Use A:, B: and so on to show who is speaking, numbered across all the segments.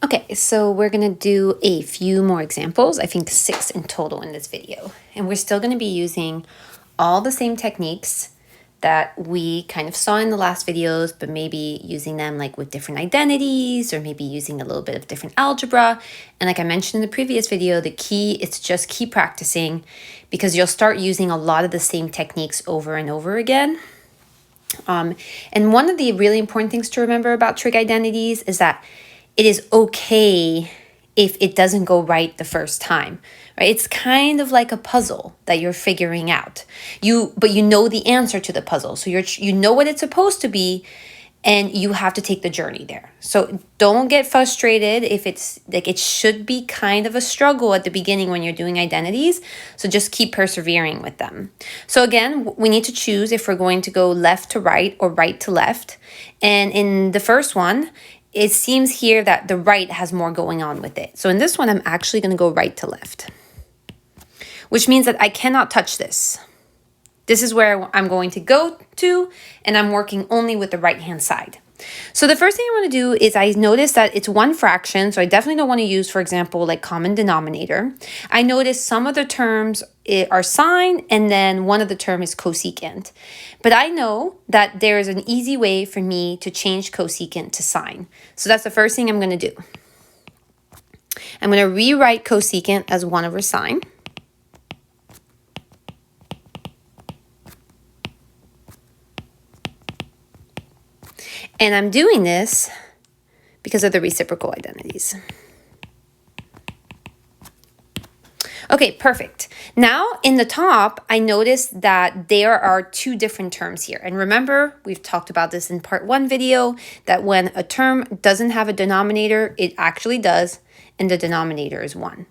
A: Okay, so we're gonna do a few more examples, I think 6 in total in this video. And we're still gonna be using all the same techniques that we kind of saw in the last videos, but maybe using them like with different identities or maybe using a little bit of different algebra. And like I mentioned in the previous video, the key is just keep practicing because you'll start using a lot of the same techniques over and over again. And one of the really important things to remember about trig identities is that it is okay if it doesn't go right the first time, right? It's kind of like a puzzle that you're figuring out. But you know the answer to the puzzle. So you know what it's supposed to be, and you have to take the journey there. So don't get frustrated if it's like it should be kind of a struggle at the beginning when you're doing identities. So just keep persevering with them. So again, we need to choose if we're going to go left to right or right to left. And in the first one, it seems here that the right has more going on with it. So in this one, I'm actually going to go right to left, which means that I cannot touch this. This is where I'm going to go to, and I'm working only with the right-hand side. So the first thing I want to do is I notice that it's one fraction, so I definitely don't want to use, for example, like common denominator. I notice some of the terms are sine, and then one of the term is cosecant. But I know that there is an easy way for me to change cosecant to sine. So that's the first thing I'm going to do. I'm going to rewrite cosecant as 1 over sine. And I'm doing this because of the reciprocal identities. Okay, perfect. Now in the top, I noticed that there are 2 different terms here. And remember, we've talked about this in part 1 video, that when a term doesn't have a denominator, it actually does, and the denominator is 1.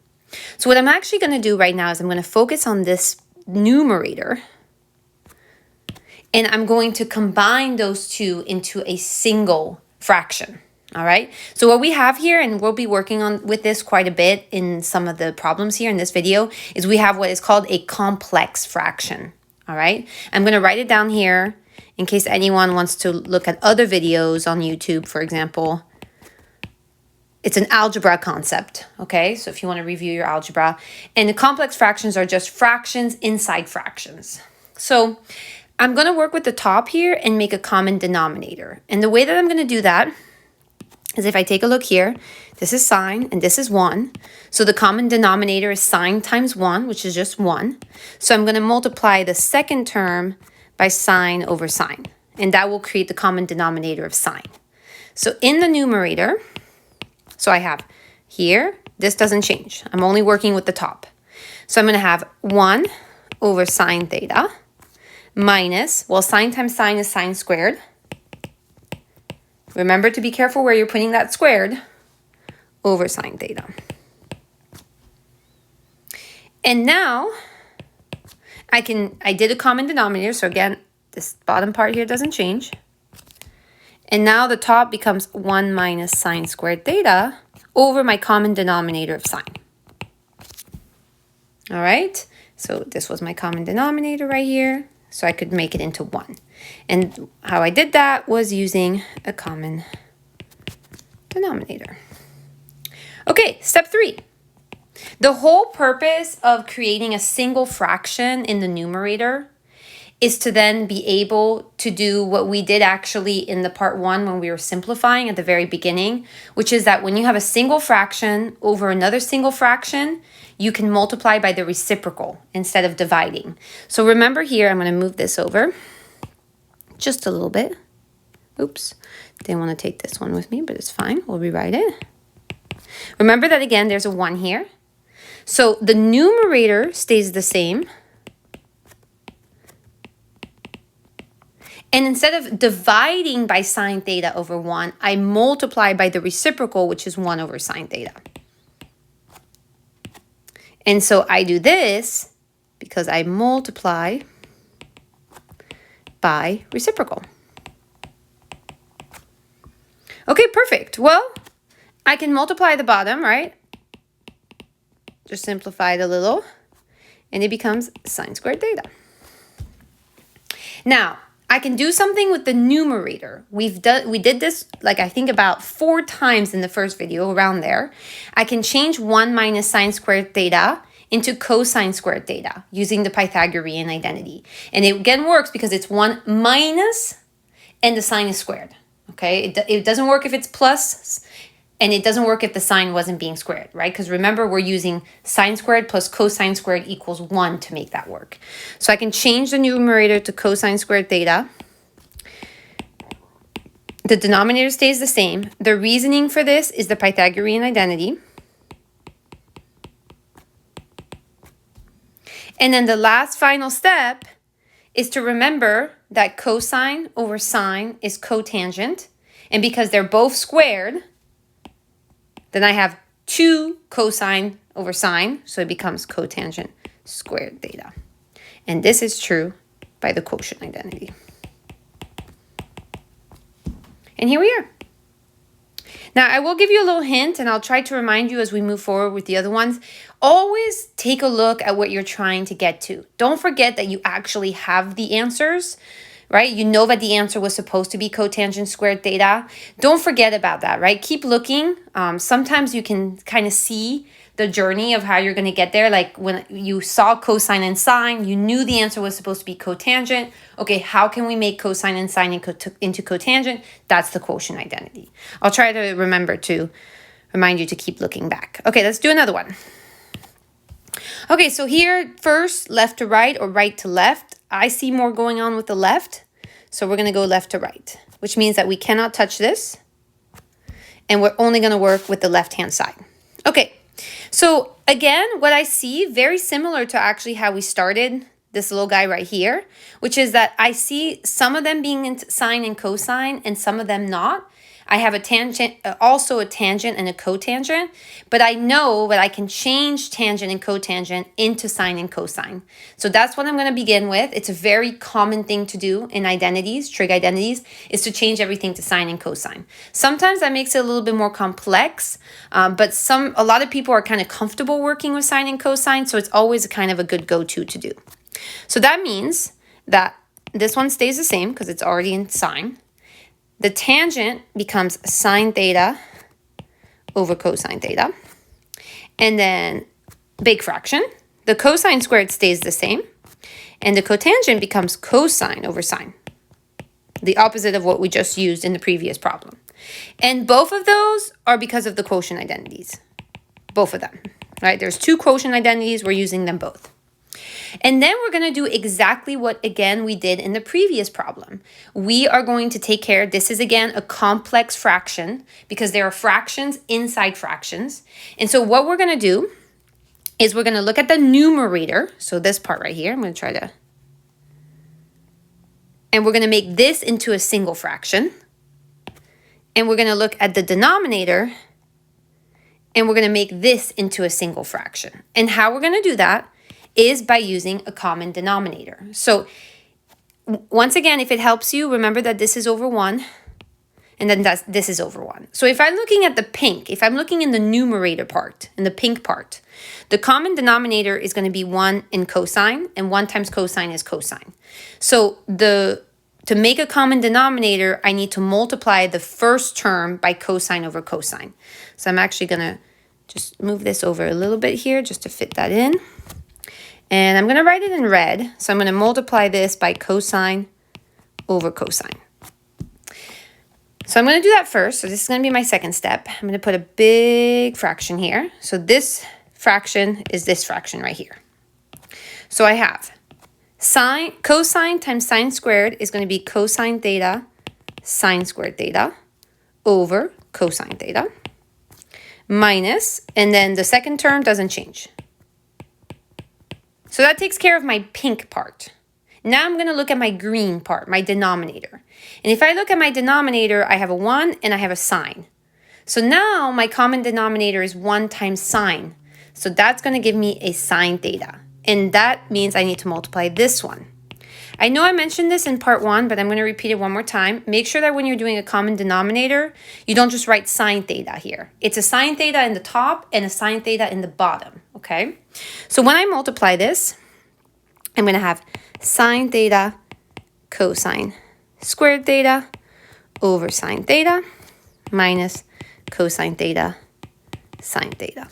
A: So what I'm actually going to do right now is I'm going to focus on this numerator, and I'm going to combine those 2 into a single fraction, all right? So what we have here, and we'll be working on with this quite a bit in some of the problems here in this video, is we have what is called a complex fraction, all right? I'm going to write it down here in case anyone wants to look at other videos on YouTube, for example. It's an algebra concept, okay? So if you want to review your algebra. And the complex fractions are just fractions inside fractions. So I'm going to work with the top here and make a common denominator. And the way that I'm going to do that is if I take a look here, this is sine and this is 1. So the common denominator is sine times 1, which is just 1. So I'm going to multiply the second term by sine over sine. And that will create the common denominator of sine. So in the numerator, so I have here, this doesn't change. I'm only working with the top. So I'm going to have 1 over sine theta minus, well, sine times sine is sine squared. Remember to be careful where you're putting that squared, over sine theta. And now I did a common denominator. So again, this bottom part here doesn't change. And now the top becomes 1 minus sine squared theta over my common denominator of sine. All right. So this was my common denominator right here. So I could make it into 1. And how I did that was using a common denominator. Okay, step 3. The whole purpose of creating a single fraction in the numerator is to then be able to do what we did actually in the part 1 when we were simplifying at the very beginning, which is that when you have a single fraction over another single fraction, you can multiply by the reciprocal instead of dividing. So remember here, I'm going to move this over just a little bit. Oops, didn't want to take this one with me, but it's fine. We'll rewrite it. Remember that again, there's a 1 here. So the numerator stays the same. And instead of dividing by sine theta over 1, I multiply by the reciprocal, which is 1 over sine theta. And so I do this because I multiply by reciprocal. Okay, perfect. Well, I can multiply the bottom, right? Just simplify it a little, and it becomes sine squared theta. Now, I can do something with the numerator. We did this like I think about 4 times in the first video, around there. I can change 1 minus sine squared theta into cosine squared theta using the Pythagorean identity. And it again works because it's 1 minus and the sign is squared. Okay, it doesn't work if it's plus, and it doesn't work if the sign wasn't being squared, right? Because remember, we're using sine squared plus cosine squared equals 1 to make that work. So I can change the numerator to cosine squared theta. The denominator stays the same. The reasoning for this is the Pythagorean identity. And then the last final step is to remember that cosine over sine is cotangent. And because they're both squared, then I have 2 cosine over sine, so it becomes cotangent squared theta. And this is true by the quotient identity. And here we are. Now, I will give you a little hint, and I'll try to remind you as we move forward with the other ones. Always take a look at what you're trying to get to. Don't forget that you actually have the answers, right? You know that the answer was supposed to be cotangent squared theta. Don't forget about that, right? Keep looking. Sometimes you can kind of see the journey of how you're going to get there. Like when you saw cosine and sine, you knew the answer was supposed to be cotangent. Okay, how can we make cosine and sine into cotangent? That's the quotient identity. I'll try to remember to remind you to keep looking back. Okay, let's do another one. Okay, so here first, left to right or right to left. I see more going on with the left. So we're going to go left to right, which means that we cannot touch this. And we're only going to work with the left-hand side. Okay, so again, what I see, very similar to actually how we started this little guy right here, which is that I see some of them being in sine and cosine and some of them not. I have a tangent, also a tangent and a cotangent, but I know that I can change tangent and cotangent into sine and cosine. So that's what I'm going to begin with. It's a very common thing to do in identities, trig identities, is to change everything to sine and cosine. Sometimes that makes it a little bit more complex, but a lot of people are kind of comfortable working with sine and cosine, so it's always kind of a good go-to to do. So that means that this one stays the same because it's already in sine. The tangent becomes sine theta over cosine theta. And then big fraction. The cosine squared stays the same. And the cotangent becomes cosine over sine. The opposite of what we just used in the previous problem. And both of those are because of the quotient identities. Both of them, right? There's 2 quotient identities. We're using them both. And then we're going to do exactly what, again, we did in the previous problem. We are going to take care, this is, again, a complex fraction because there are fractions inside fractions. And so what we're going to do is we're going to look at the numerator. So this part right here, I'm going to try to, and we're going to make this into a single fraction. And we're going to look at the denominator, and we're going to make this into a single fraction. And how we're going to do that is by using a common denominator. So once again, if it helps you, remember that this is over 1, and then this is over 1. So if I'm looking at the pink, if I'm looking in the numerator part, in the pink part, the common denominator is going to be 1 in cosine, and 1 times cosine is cosine. So to make a common denominator, I need to multiply the first term by cosine over cosine. So I'm actually going to just move this over a little bit here just to fit that in. And I'm going to write it in red. So I'm going to multiply this by cosine over cosine. So I'm going to do that first. So this is going to be my second step. I'm going to put a big fraction here. So this fraction is this fraction right here. So I have cosine times sine squared is going to be cosine theta sine squared theta over cosine theta minus, and then the second term doesn't change. So that takes care of my pink part. Now I'm going to look at my green part, my denominator. And if I look at my denominator, I have a 1 and I have a sine. So now my common denominator is 1 times sine. So that's going to give me a sine theta. And that means I need to multiply this one. I know I mentioned this in part 1, but I'm going to repeat it one more time. Make sure that when you're doing a common denominator, you don't just write sine theta here. It's a sine theta in the top and a sine theta in the bottom, okay? So when I multiply this, I'm going to have sine theta cosine squared theta over sine theta minus cosine theta sine theta.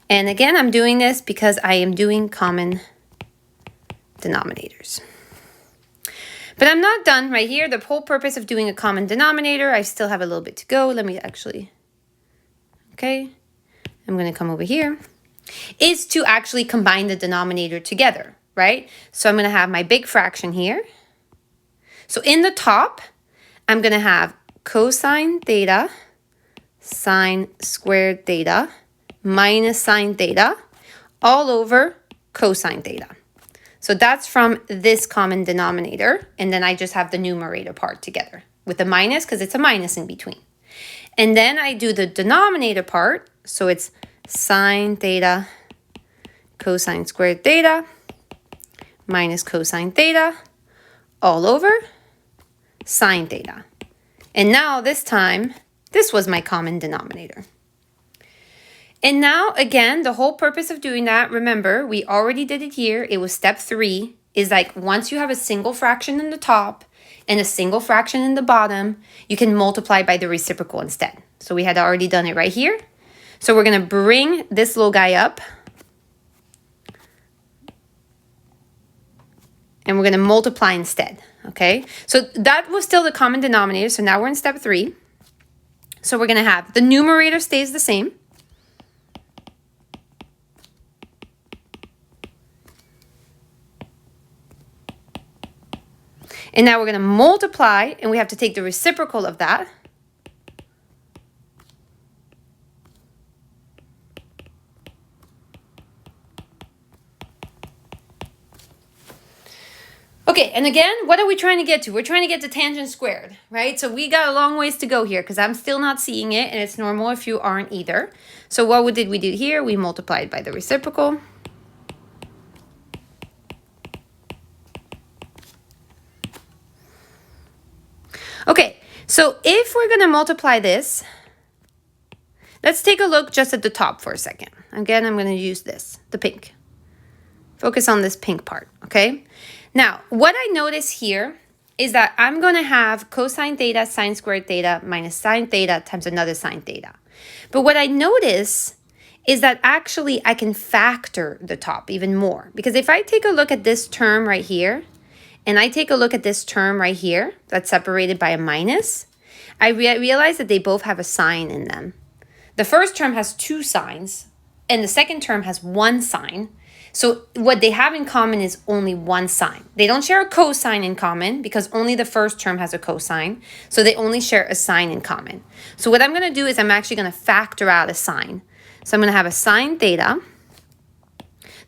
A: And again, I'm doing this because I am doing common denominators. But I'm not done right here. The whole purpose of doing a common denominator, I still have a little bit to go. Let me actually, okay, I'm going to come over here, is to actually combine the denominator together, right? So I'm going to have my big fraction here. So in the top, I'm going to have cosine theta sine squared theta minus sine theta all over cosine theta. So that's from this common denominator, and then I just have the numerator part together with the minus because it's a minus in between. And then I do the denominator part, so it's sine theta cosine squared theta minus cosine theta all over sine theta. And now this time, this was my common denominator. And now, again, the whole purpose of doing that, remember, we already did it here. It was step 3, is like once you have a single fraction in the top and a single fraction in the bottom, you can multiply by the reciprocal instead. So we had already done it right here. So we're going to bring this little guy up. And we're going to multiply instead, okay? So that was still the common denominator. So now we're in step 3. So we're going to have the numerator stays the same. And now we're going to multiply, and we have to take the reciprocal of that. Okay, and again, what are we trying to get to? We're trying to get to tangent squared, right? So we got a long ways to go here because I'm still not seeing it, and it's normal if you aren't either. So what did we do here? We multiplied by the reciprocal. Okay, so if we're going to multiply this, let's take a look just at the top for a second. Again, I'm going to use this, the pink. Focus on this pink part, okay? Now, what I notice here is that I'm going to have cosine theta sine squared theta minus sine theta times another sine theta. But what I notice is that actually I can factor the top even more. Because if I take a look at this term right here, and I take a look at this term right here that's separated by a minus, I realize that they both have a sign in them. The first term has 2 signs, and the second term has 1 sign. So what they have in common is only 1 sign. They don't share a cosine in common because only the first term has a cosine. So they only share a sign in common. So what I'm going to do is I'm actually going to factor out a sign. So I'm going to have a sine theta.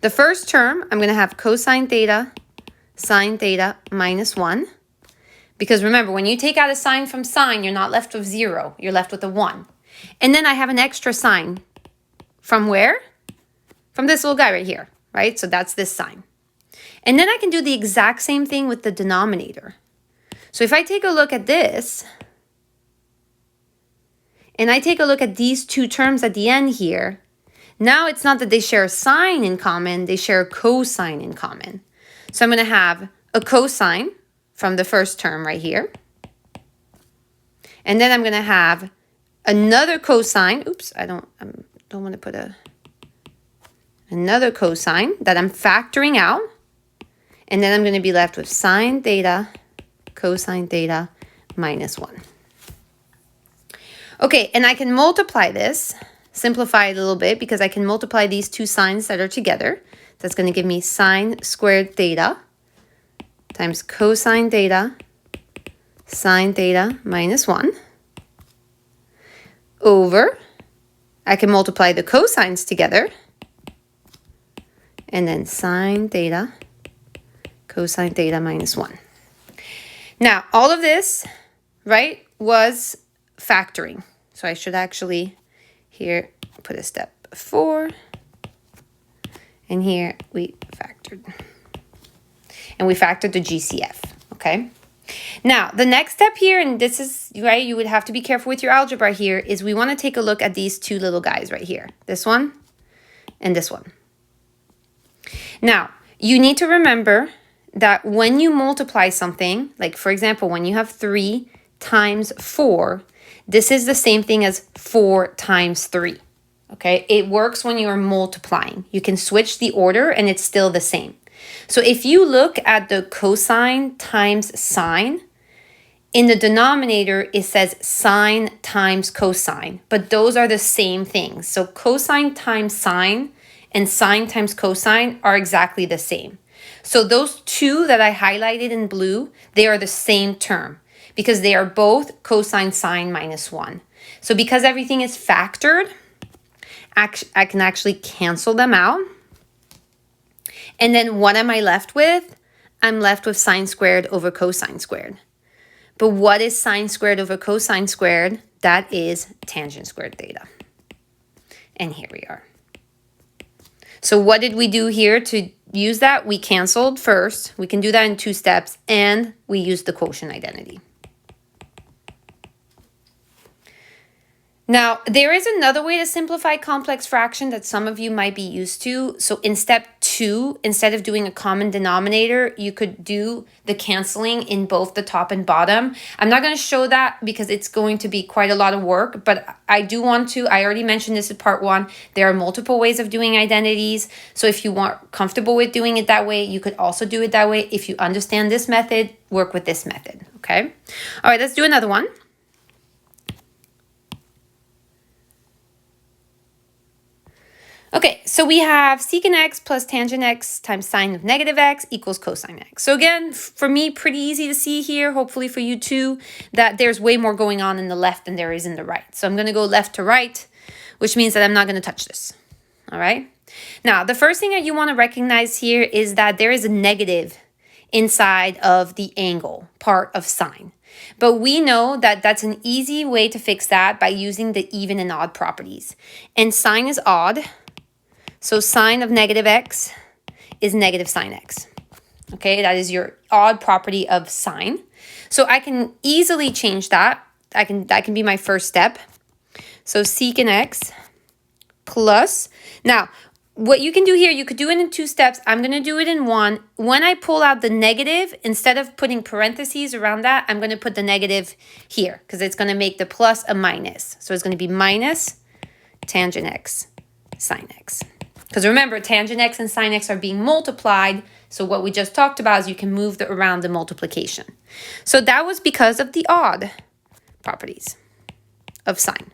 A: The first term, I'm going to have cosine theta sine theta minus 1. Because remember, when you take out a sign from sine, you're not left with 0. You're left with a 1. And then I have an extra sign. From where? From this little guy right here, right? So that's this sign. And then I can do the exact same thing with the denominator. So if I take a look at this, and I take a look at these 2 terms at the end here, now it's not that they share a sign in common, they share a cosine in common. So I'm going to have a cosine from the first term right here. And then I'm going to have another cosine. Oops, I don't want to put another cosine that I'm factoring out. And then I'm going to be left with sine theta, cosine theta minus 1. Okay, and I can multiply this, simplify it a little bit because I can multiply these 2 signs that are together. That's going to give me sine squared theta times cosine theta sine theta minus 1 over, I can multiply the cosines together, and then sine theta cosine theta minus 1. Now, all of this, right, was factoring. So I should actually here put a step 4, and here we factored. And we factored the GCF, okay? Now, the next step here, and this is, right, you would have to be careful with your algebra here, is we want to take a look at these 2 little guys right here. This one and this one. Now, you need to remember that when you multiply something, like for example, when you have 3 times 4, this is the same thing as 4 times 3. Okay, it works when you are multiplying. You can switch the order and it's still the same. So if you look at the cosine times sine, in the denominator, it says sine times cosine, but those are the same things. So cosine times sine and sine times cosine are exactly the same. So those two that I highlighted in blue, they are the same term because they are both cosine sine minus 1. So because everything is factored, I can actually cancel them out. And then what am I left with? I'm left with sine squared over cosine squared. But what is sine squared over cosine squared? That is tangent squared theta. And here we are. So what did we do here to use that? We canceled first. We can do that in 2 steps. And we used the quotient identity. Now, there is another way to simplify complex fraction that some of you might be used to. So in step 2, instead of doing a common denominator, you could do the canceling in both the top and bottom. I'm not going to show that because it's going to be quite a lot of work, but I do want to. I already mentioned this in part 1. There are multiple ways of doing identities. So if you are comfortable with doing it that way, you could also do it that way. If you understand this method, work with this method, okay? All right, let's do another one. Okay, so we have secant x plus tangent x times sine of negative x equals cosine x. So again, for me, pretty easy to see here, hopefully for you too, that there's way more going on in the left than there is in the right. So I'm going to go left to right, which means that I'm not going to touch this. All right? Now, the first thing that you want to recognize here is that there is a negative inside of the angle part of sine. But we know that that's an easy way to fix that by using the even and odd properties. And sine is odd. So sine of negative x is negative sine x. Okay, that is your odd property of sine. So I can easily change that. That can be my first step. So secant x plus. Now, what you can do here, you could do it in 2 steps. I'm going to do it in 1. When I pull out the negative, instead of putting parentheses around that, I'm going to put the negative here because it's going to make the plus a minus. So it's going to be minus tangent x sine x. Because remember, tangent x and sine x are being multiplied. So what we just talked about is you can move around the multiplication. So that was because of the odd properties of sine.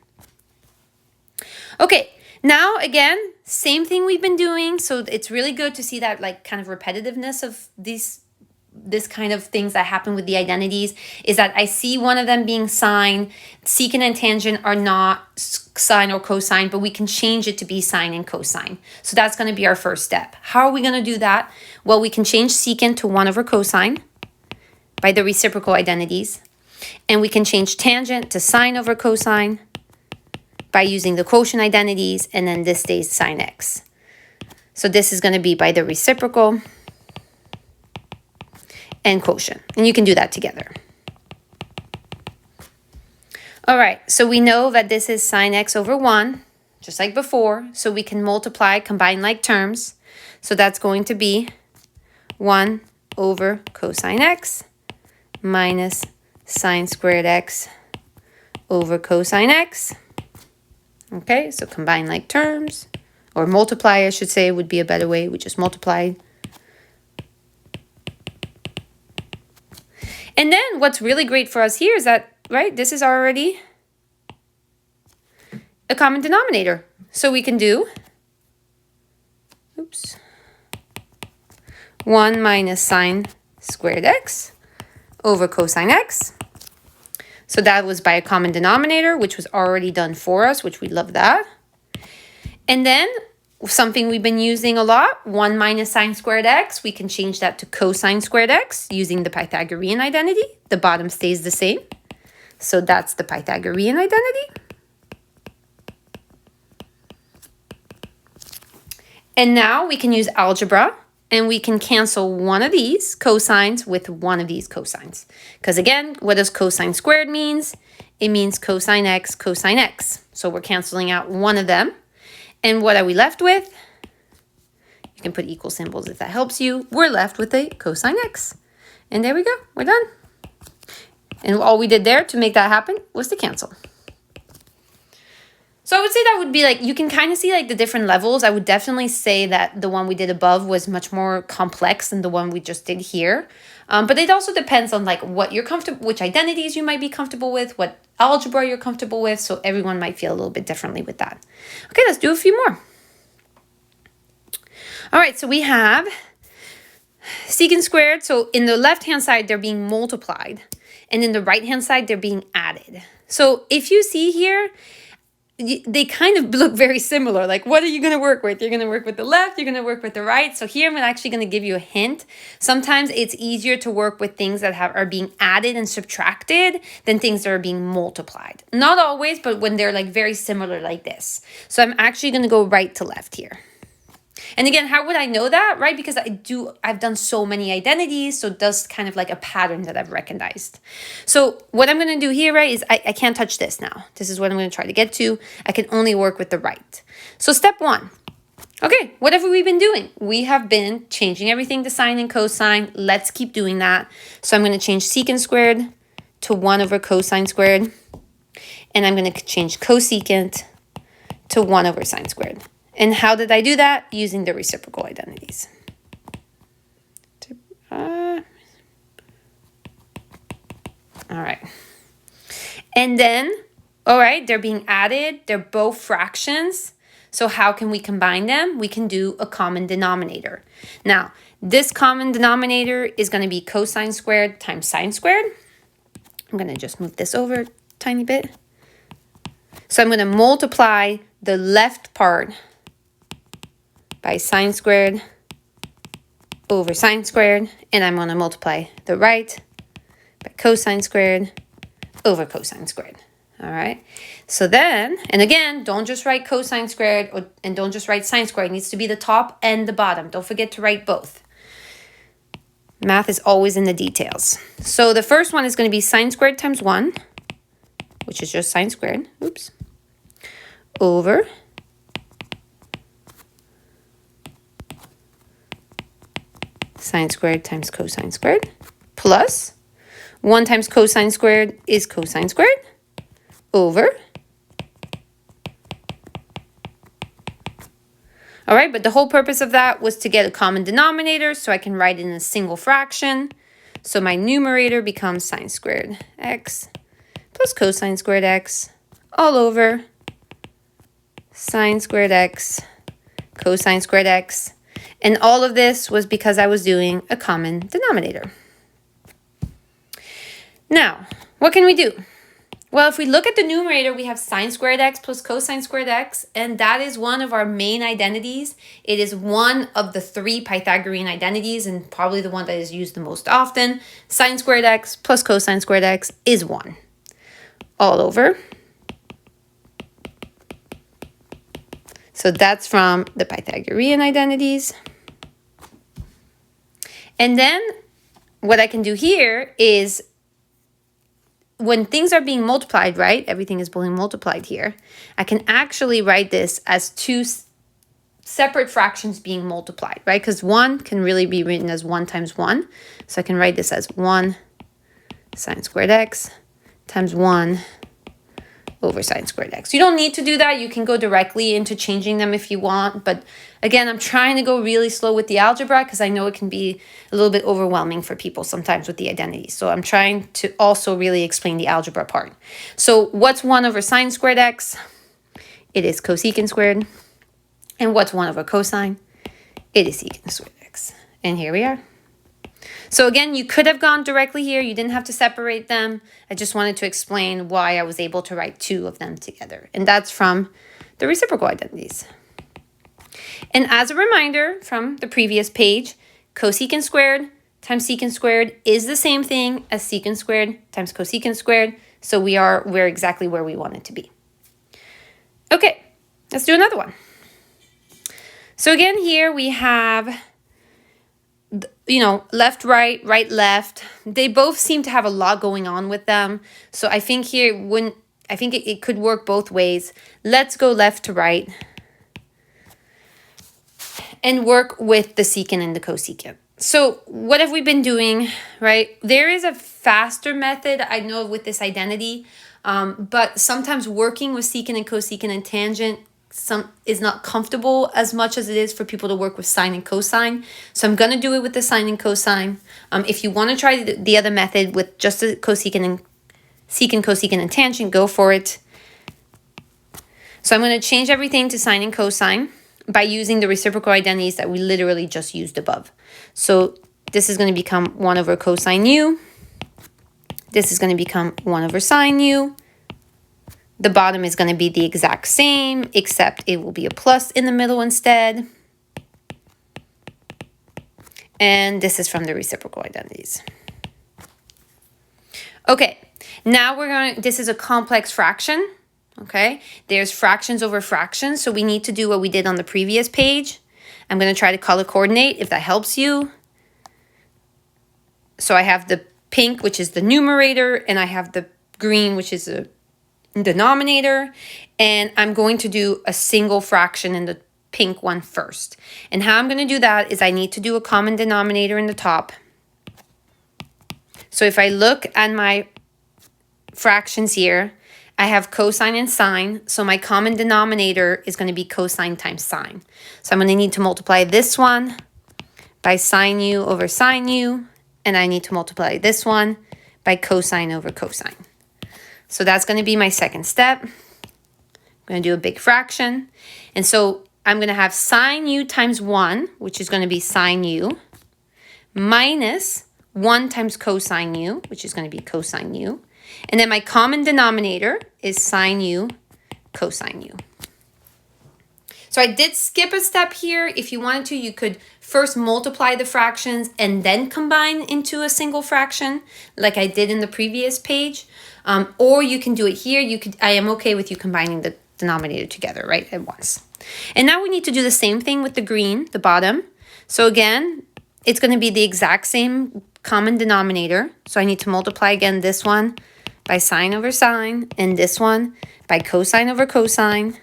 A: Okay, now again, same thing we've been doing. So it's really good to see that like kind of repetitiveness of this kind of things that happen with the identities is that I see one of them being sine. Secant and tangent are not sine or cosine, but we can change it to be sine and cosine. So that's going to be our first step. How are we going to do that? Well, we can change secant to 1 over cosine by the reciprocal identities. And we can change tangent to sine over cosine by using the quotient identities. And then this stays sine x. So this is going to be by the reciprocal and quotient. And you can do that together. All right, so we know that this is sine x over 1, just like before. So we can multiply, combine like terms. So that's going to be 1 over cosine x minus sine squared x over cosine x. Okay, so combine like terms, or multiply, I should say, would be a better way. We just multiply. And then what's really great for us here is that, right, this is already a common denominator. So we can do, 1 minus sine squared x over cosine x. So that was by a common denominator, which was already done for us, which we love that. And then something we've been using a lot, 1 minus sine squared x, we can change that to cosine squared x using the Pythagorean identity. The bottom stays the same. So that's the Pythagorean identity. And now we can use algebra and we can cancel one of these cosines with one of these cosines. Because again, what does cosine squared means? It means cosine x, cosine x. So we're canceling out one of them. And what are we left with? You can put equal symbols if that helps you. We're left with a cosine x. And there we go, we're done. And all we did there to make that happen was to cancel. So I would say that would be like, you can kind of see like the different levels. I would definitely say that the one we did above was much more complex than the one we just did here. But it also depends on like what you're comfortable, which identities you might be comfortable with, what algebra you're comfortable with. So everyone might feel a little bit differently with that. Okay, let's do a few more. All right, so we have secant squared. So in the left-hand side, they're being multiplied. And in the right-hand side, they're being added. So if you see here, they kind of look very similar. Like, what are you going to work with? You're going to work with the left, you're going to work with the right. So here I'm actually going to give you a hint. Sometimes it's easier to work with things that are being added and subtracted than things that are being multiplied. Not always, but when they're like very similar like this. So I'm actually going to go right to left here. And again, how would I know that, right? Because I've done so many identities, so it does kind of like a pattern that I've recognized. So what I'm going to do here, right, is I can't touch this now. This is what I'm going to try to get to. I can only work with the right. So step one. Okay, what have we been doing? We have been changing everything to sine and cosine. Let's keep doing that. So I'm going to change secant squared to 1 over cosine squared. And I'm going to change cosecant to 1 over sine squared. And how did I do that? Using the reciprocal identities. All right. And then, all right, they're being added. They're both fractions. So how can we combine them? We can do a common denominator. Now, this common denominator is going to be cosine squared times sine squared. I'm going to just move this over a tiny bit. So I'm going to multiply the left part by sine squared over sine squared, and I'm going to multiply the right by cosine squared over cosine squared. All right. So then, and again, don't just write cosine squared and don't just write sine squared. It needs to be the top and the bottom. Don't forget to write both. Math is always in the details. So the first one is going to be sine squared times 1, which is just sine squared, oops, over sine squared times cosine squared, plus 1 times cosine squared is cosine squared, over. All right, but the whole purpose of that was to get a common denominator so I can write it in a single fraction. So my numerator becomes sine squared x plus cosine squared x all over sine squared x cosine squared x. And all of this was because I was doing a common denominator. Now, what can we do? Well, if we look at the numerator, we have sine squared x plus cosine squared x, and that is one of our main identities. It is one of the 3 Pythagorean identities and probably the one that is used the most often. Sine squared x plus cosine squared x is 1 all over. So that's from the Pythagorean identities. And then what I can do here is when things are being multiplied, right? Everything is being multiplied here. I can actually write this as 2 separate fractions being multiplied, right? Because 1 can really be written as 1 times 1. So I can write this as 1 sine squared x times 1 over sine squared x. You don't need to do that. You can go directly into changing them if you want. But again, I'm trying to go really slow with the algebra because I know it can be a little bit overwhelming for people sometimes with the identities. So I'm trying to also really explain the algebra part. So what's 1 over sine squared x? It is cosecant squared. And what's 1 over cosine? It is secant squared x. And here we are. So again, you could have gone directly here. You didn't have to separate them. I just wanted to explain why I was able to write 2 of them together. And that's from the reciprocal identities. And as a reminder from the previous page, cosecant squared times secant squared is the same thing as secant squared times cosecant squared. So we're exactly where we want it to be. Okay, let's do another one. So again, here we have, you know, left, right, right, left. They both seem to have a lot going on with them. So I think here it could work both ways. Let's go left to right. and work with the secant and the cosecant. So what have we been doing, right? There is a faster method, I know, with this identity, but sometimes working with secant and cosecant and tangent is not comfortable as much as it is for people to work with sine and cosine. So I'm going to do it with the sine and cosine. If you want to try the other method with just the cosecant and secant, cosecant, and tangent, go for it. So I'm going to change everything to sine and cosine by using the reciprocal identities that we literally just used above. So this is going to become 1 over cosine u. This is going to become 1 over sine u. The bottom is going to be the exact same, except it will be a plus in the middle instead. And this is from the reciprocal identities. Okay, now this is a complex fraction, okay? There's fractions over fractions, so we need to do what we did on the previous page. I'm going to try to color coordinate if that helps you. So I have the pink, which is the numerator, and I have the green, which is the denominator, and I'm going to do a single fraction in the pink one first. And how I'm going to do that is I need to do a common denominator in the top. So if I look at my fractions here, I have cosine and sine, so my common denominator is going to be cosine times sine. So I'm going to need to multiply this one by sine u over sine u, and I need to multiply this one by cosine over cosine. So that's going to be my second step. I'm going to do a big fraction. And so I'm going to have sine u times 1, which is going to be sine u, minus 1 times cosine u, which is going to be cosine u. And then my common denominator is sine u cosine u. So I did skip a step here. If you wanted to, you could first multiply the fractions and then combine into a single fraction, like I did in the previous page. Or you can do it here. I am okay with you combining the denominator together, right, at once. And now we need to do the same thing with the green, the bottom. So again, it's going to be the exact same common denominator. So I need to multiply again this one by sine over sine, and this one by cosine over cosine.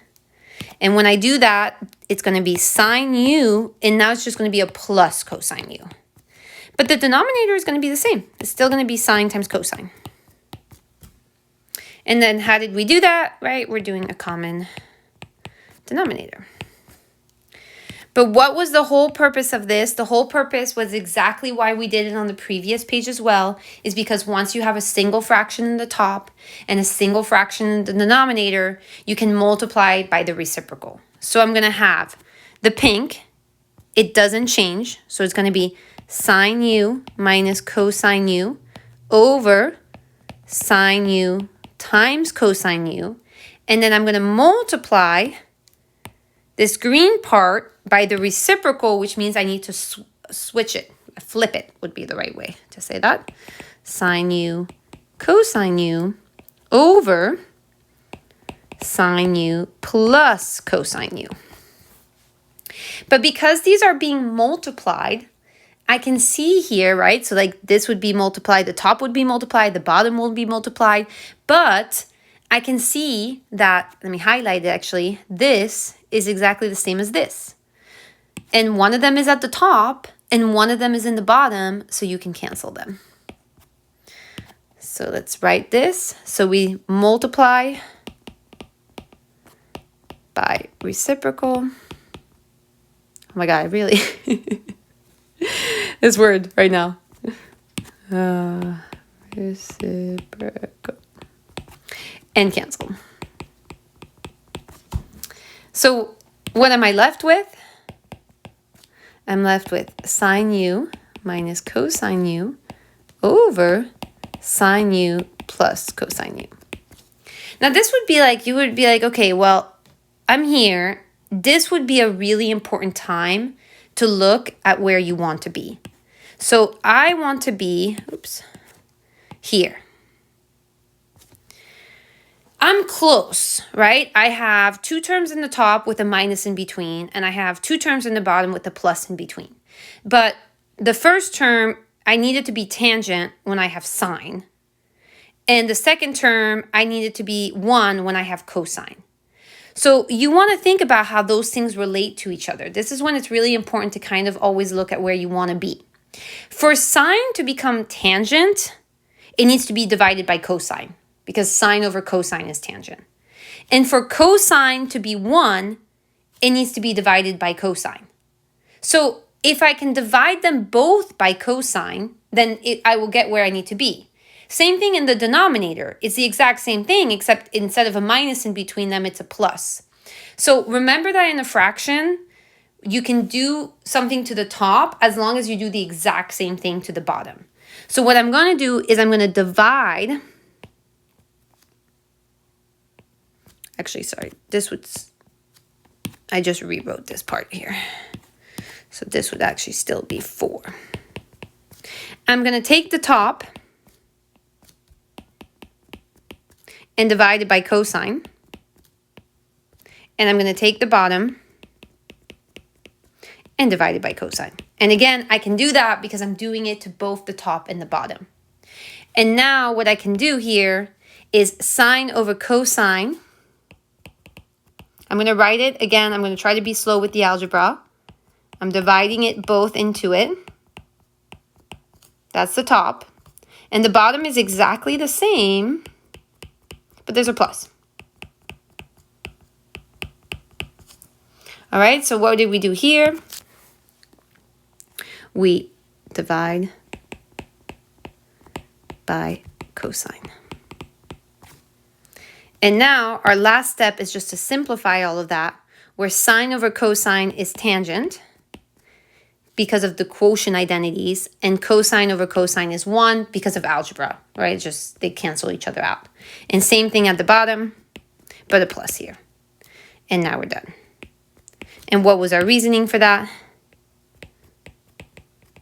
A: And when I do that, it's going to be sine u, and now it's just going to be a plus cosine u. But the denominator is going to be the same. It's still going to be sine times cosine. And then how did we do that? Right, we're doing a common denominator. But what was the whole purpose of this? The whole purpose was exactly why we did it on the previous page as well, is because once you have a single fraction in the top and a single fraction in the denominator, you can multiply by the reciprocal. So I'm going to have the pink, it doesn't change, so it's going to be sine u minus cosine u over sine u times cosine u, and then I'm going to multiply this green part by the reciprocal, which means I need to switch it, flip it would be the right way to say that. Sine u cosine u over sine u plus cosine u. But because these are being multiplied, I can see here, right? So like this would be multiplied, the top would be multiplied, the bottom will be multiplied, but I can see that, let me highlight it actually, this is exactly the same as this. And one of them is at the top and one of them is in the bottom, so you can cancel them. So let's write this. So we multiply by reciprocal. Oh my God, really? This word right now. Reciprocal. And cancel. So what am I left with? I'm left with sine u minus cosine u over sine u plus cosine u. Now this would be like, you would be like, okay, well, I'm here. This would be a really important time to look at where you want to be. So I want to be, here. I'm close, right? I have two terms in the top with a minus in between, and I have two terms in the bottom with a plus in between. But the first term, I need it to be tangent when I have sine. And the second term, I need it to be 1 when I have cosine. So you want to think about how those things relate to each other. This is when it's really important to kind of always look at where you want to be. For sine to become tangent, it needs to be divided by cosine because sine over cosine is tangent. And for cosine to be 1, it needs to be divided by cosine. So if I can divide them both by cosine, then I will get where I need to be. Same thing in the denominator. It's the exact same thing, except instead of a minus in between them, it's a plus. So remember that in a fraction, you can do something to the top as long as you do the exact same thing to the bottom. So what I'm going to do is I'm going to divide. Actually, sorry, I just rewrote this part here. So this would actually still be 4. I'm going to take the top and divide it by cosine. And I'm going to take the bottom and divide it by cosine. And again, I can do that because I'm doing it to both the top and the bottom. And now what I can do here is sine over cosine. I'm going to write it again. I'm going to try to be slow with the algebra. I'm dividing it both into it. That's the top. And the bottom is exactly the same, but there's a plus. All right, so what did we do here? We divide by cosine. And now our last step is just to simplify all of that, where sine over cosine is tangent because of the quotient identities, and cosine over cosine is 1 because of algebra, right? Just they cancel each other out. And same thing at the bottom, but a plus here. And now we're done. And what was our reasoning for that?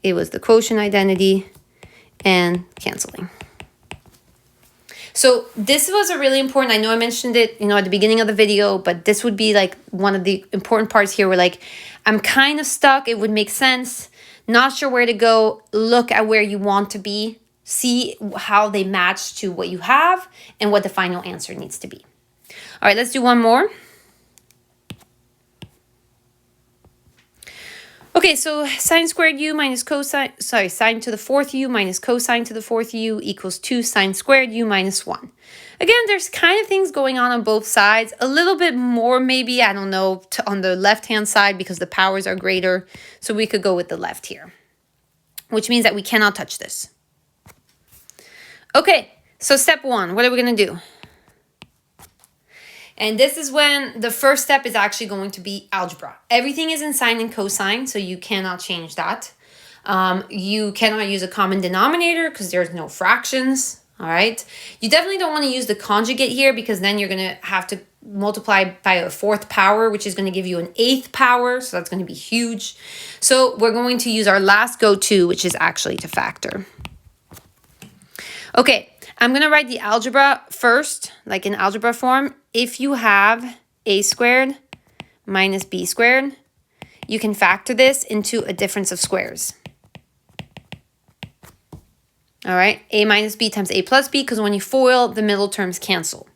A: It was the quotient identity and canceling. So this was a really important, I know I mentioned it, at the beginning of the video, but this would be like one of the important parts here where like, I'm kind of stuck. It would make sense. Not sure where to go. Look at where you want to be. See how they match to what you have and what the final answer needs to be. All right, let's do one more. Okay, so sine squared u minus cosine, sine to the 4th u minus cosine to the 4th u equals 2 sine squared u minus 1. Again, there's kind of things going on both sides. A little bit more maybe, I don't know, on the left-hand side because the powers are greater. So we could go with the left here, which means that we cannot touch this. Okay, so step 1, what are we going to do? And this is when the first step is actually going to be algebra. Everything is in sine and cosine, so you cannot change that. You cannot use a common denominator because there's no fractions, all right? You definitely don't want to use the conjugate here because then you're going to have to multiply by a 4th power, which is going to give you an 8th power, so that's going to be huge. So we're going to use our last go-to, which is actually to factor. Okay. I'm going to write the algebra first, like in algebra form. If you have a squared minus b squared, you can factor this into a difference of squares. All right, a minus b times a plus b, because when you FOIL, the middle terms cancel.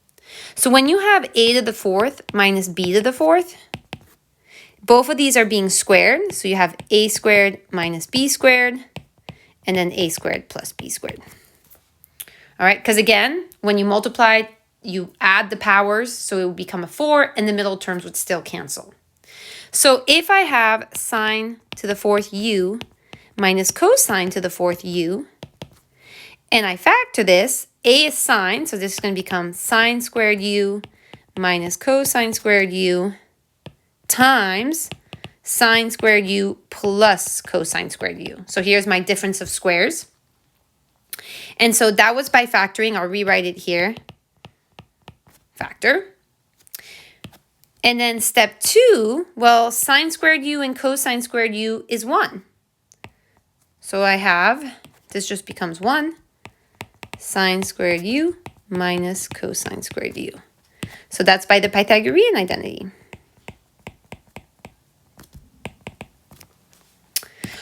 A: So when you have a to the 4th minus b to the 4th, both of these are being squared. So you have a squared minus b squared, and then a squared plus b squared. All right, because again, when you multiply, you add the powers, so it would become a 4, and the middle terms would still cancel. So if I have sine to the 4th u minus cosine to the 4th u, and I factor this, a is sine, so this is going to become sine squared u minus cosine squared u times sine squared u plus cosine squared u. So here's my difference of squares. And so that was by factoring. I'll rewrite it here. Factor. And then step 2, well, sine squared u and cosine squared u is 1. So I have, this just becomes 1, sine squared u minus cosine squared u. So that's by the Pythagorean identity.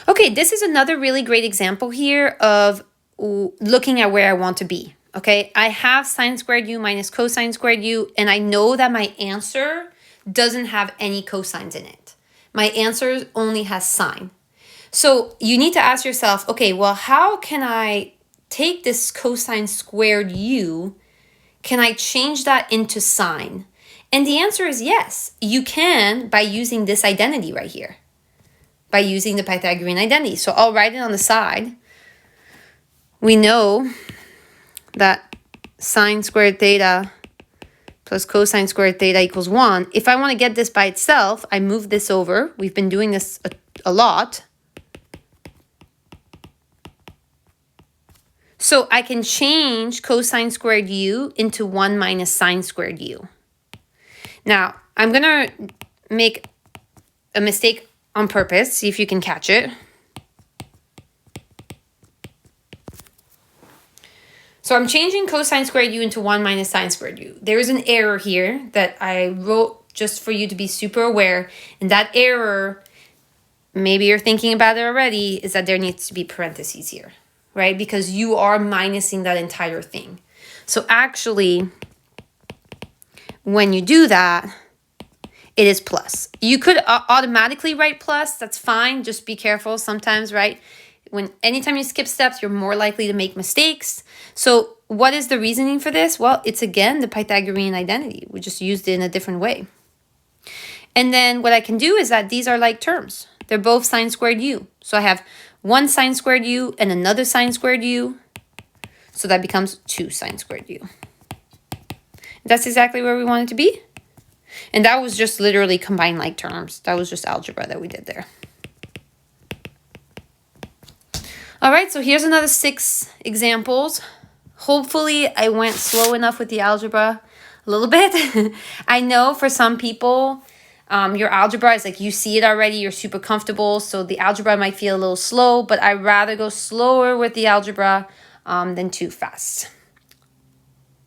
A: Okay, this is another really great example here of looking at where I want to be, okay? I have sine squared u minus cosine squared u, and I know that my answer doesn't have any cosines in it. My answer only has sine. So you need to ask yourself, okay, well, how can I take this cosine squared u? Can I change that into sine? And the answer is yes, you can by using this identity right here, by using the Pythagorean identity. So I'll write it on the side. We know that sine squared theta plus cosine squared theta equals 1. If I want to get this by itself, I move this over. We've been doing this a lot. So I can change cosine squared u into 1 minus sine squared u. Now, I'm going to make a mistake on purpose, see if you can catch it. So I'm changing cosine squared u into 1 minus sine squared u. There is an error here that I wrote just for you to be super aware. And that error, maybe you're thinking about it already, is that there needs to be parentheses here, right? Because you are minusing that entire thing. So actually, when you do that, it is plus. You could automatically write plus, that's fine. Just be careful sometimes, right? Anytime you skip steps, you're more likely to make mistakes. So what is the reasoning for this? Well, it's again the Pythagorean identity. We just used it in a different way. And then what I can do is that these are like terms. They're both sine squared u. So I have one sine squared u and another sine squared u. So that becomes 2 sine squared u. That's exactly where we want it to be. And that was just literally combined like terms. That was just algebra that we did there. All right, so here's another 6 examples. Hopefully I went slow enough with the algebra a little bit. I know for some people, your algebra is like you see it already, you're super comfortable, so the algebra might feel a little slow, but I'd rather go slower with the algebra than too fast.